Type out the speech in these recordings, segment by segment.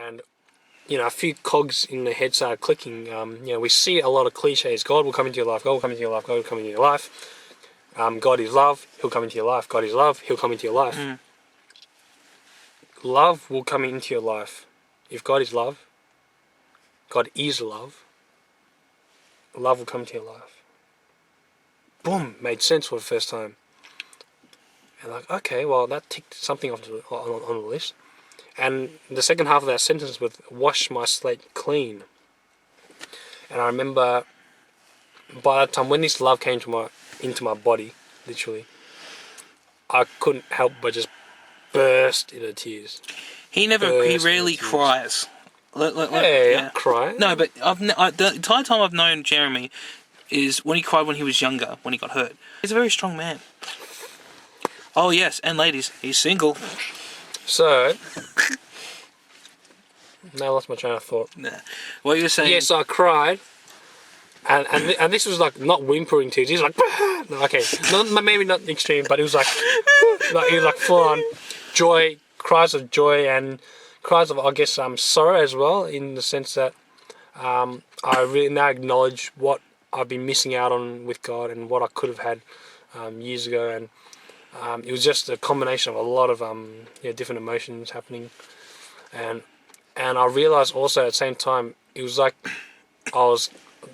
and a few cogs in the head started clicking. We see a lot of cliches. God will come into your life. God will come into your life. God will come into your life. God is love. He'll come into your life. God is love. He'll come into your life. Love will come into your life. If God is love, God is love, love will come into your life. Boom, made sense for the first time. And like, okay, well, that ticked something off on the list. And the second half of that sentence was, wash my slate clean. And I remember by that time, when this love came into my body, literally, I couldn't help but just burst into tears. He rarely cries. I cry. No, but the entire time I've known Jeremy is when he cried when he was younger, when he got hurt. He's a very strong man. Oh yes, and ladies, he's single. So, now I lost my train of thought. Nah. What you were saying? Yes, I cried, and this was like not whimpering tears. He was like, no, okay, maybe not extreme, but it was like full on joy, cries of joy, and cries of, I guess, sorrow as well, in the sense that I really now acknowledge what I've been missing out on with God and what I could have had years ago, and it was just a combination of a lot of different emotions happening, and I realized also at the same time it was like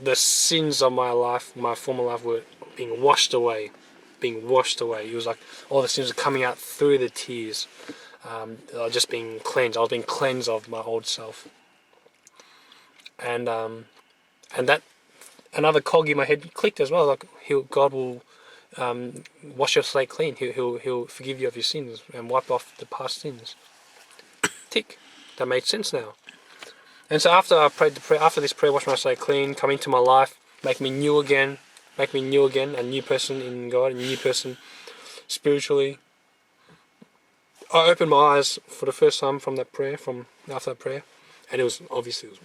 the sins of my life, my former life, were being washed away. It was like all the sins are coming out through the tears. Just being cleansed. I was being cleansed of my old self, and that another cog in my head clicked as well. Like God will wash your slate clean. He'll forgive you of your sins and wipe off the past sins. Tick. That made sense now. And so after I prayed the prayer, after this prayer, wash my slate clean, come into my life, make me new again, a new person in God, a new person spiritually. I opened my eyes for the first time from after that prayer, and it was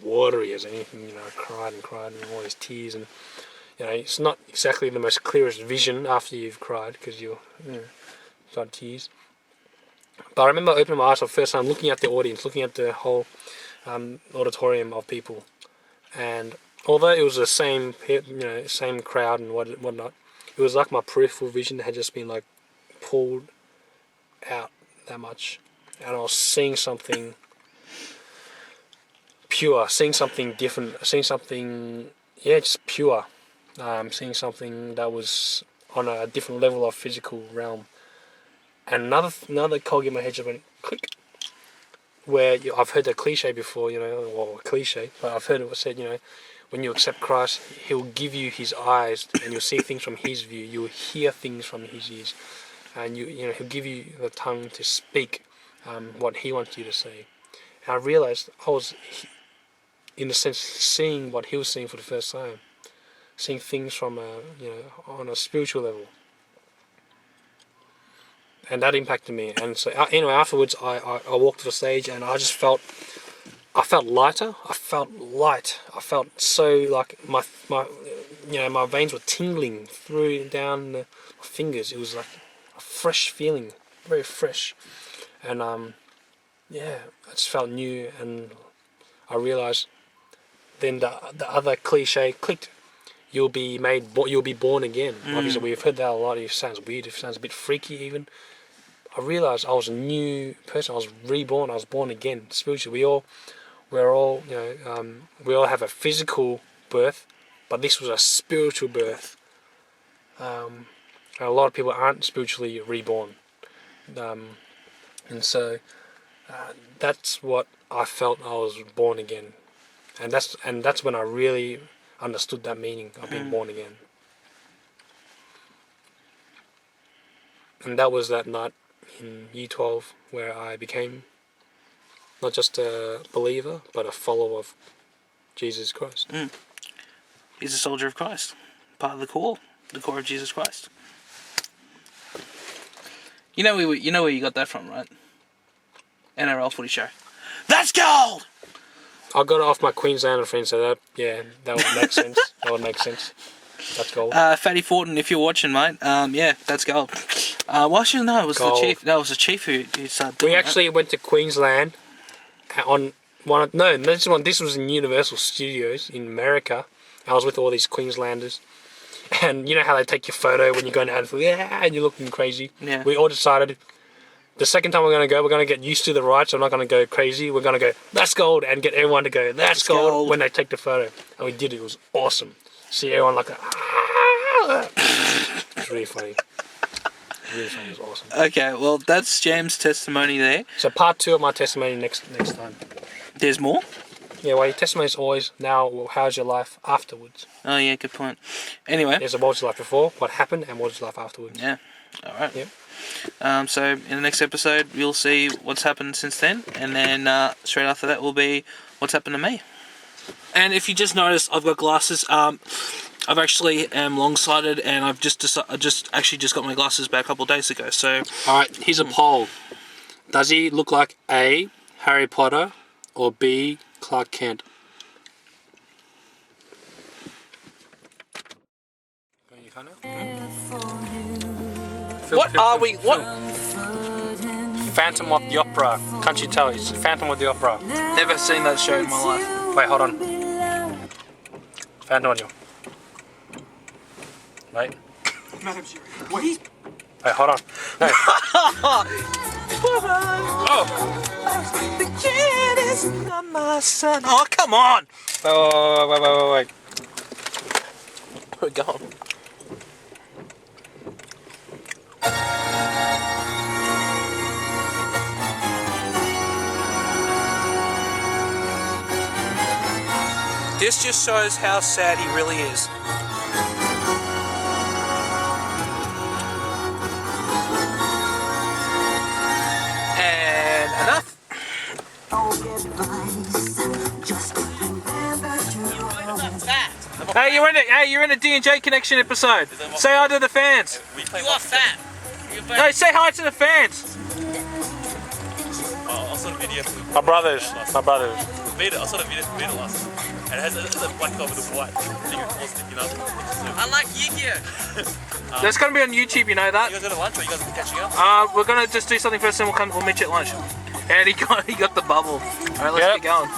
watery as anything. I cried and all these tears, and it's not exactly the most clearest vision after you've cried because you're got tears. But I remember opening my eyes for the first time, looking at the audience, looking at the whole auditorium of people, and although it was the same crowd and whatnot, it was like my peripheral vision had just been like pulled out that much, and I was seeing something pure, seeing something different, seeing something just pure, seeing something that was on a different level of physical realm. And another cog in my head just went click, where I've heard the cliche before, but I've heard it said, when you accept Christ, He'll give you His eyes, and you'll see things from His view. You'll hear things from His ears, and He'll give you the tongue to speak what He wants you to say. And I realized I was, in a sense, seeing what He was seeing for the first time, seeing things from on a spiritual level, and that impacted me. And so anyway, afterwards, I walked to the stage, and I just felt lighter. I felt light. I felt so like my veins were tingling down my fingers. It was like a fresh feeling, very fresh, and I just felt new. And I realized then the other cliche clicked. You'll be born again. Obviously, we've heard that a lot. It sounds weird. It sounds a bit freaky even. I realized I was a new person. I was reborn. I was born again spiritually. We all have a physical birth, but this was a spiritual birth. And a lot of people aren't spiritually reborn, and so that's what I felt. I was born again, and that's when I really understood that meaning of being born again. And that was that night in Year 12 where I became not just a believer, but a follower of Jesus Christ. He's a soldier of Christ, part of the core of Jesus Christ. You know where you got that from, right? NRL footy show. That's gold! I got it off my Queenslander friend, so that would make sense. That would make sense. That's gold. Fatty Fortin, if you're watching, mate, that's gold. Well, it was gold. The chief. No, it was the chief who started doing We actually went to Queensland on This was in Universal Studios in America. I was with all these Queenslanders. And you know how they take your photo when you're going to Anfield? Yeah, and you're looking crazy. Yeah. We all decided the second time we're going to get used to the ride, so we're not going to go crazy. We're going to go, that's gold, and get everyone to go, that's gold, when they take the photo. And we did it. It was awesome. See everyone like, it's really funny. It was awesome. Okay, well, that's James' testimony there. So part 2 of my testimony next time. There's more? Yeah, well, your testimony is always now, well, how's your life afterwards? Oh, yeah, good point. Anyway. There's a what was your life before, what happened, and what was your life afterwards. Yeah, alright. Yep. So, in the next episode, we'll see what's happened since then, and then straight after that will be what's happened to me. And if you just noticed, I've got glasses. I've actually am long-sighted, and I've just got my glasses back a couple of days ago. So, all right, here's a poll. Does he look like A, Harry Potter, or B, Clark Kent? What are we? What? Phantom of the Opera. Can't you tell? It's Phantom of the Opera. Never seen that show in my life. Wait, hold on. Phantom of the Opera. Wait. Wait, hold on. No. Oh. The kid is not my son. Oh, come on. Wait. We're gone. This just shows how sad he really is. And enough. Hey, you're in a DNJ Connection episode. Say hi to the fans. You are fat. No, say hi to the fans. I saw the video. My brothers. I saw the video last. And it has a black dog with a white thing all sticking up. I like Yu-Gi-Oh! That's gonna be on YouTube, you know that? You guys going to lunch or you guys catching up? We're gonna just do something first, and we'll meet you at lunch. And he got the bubble. Alright, let's get going.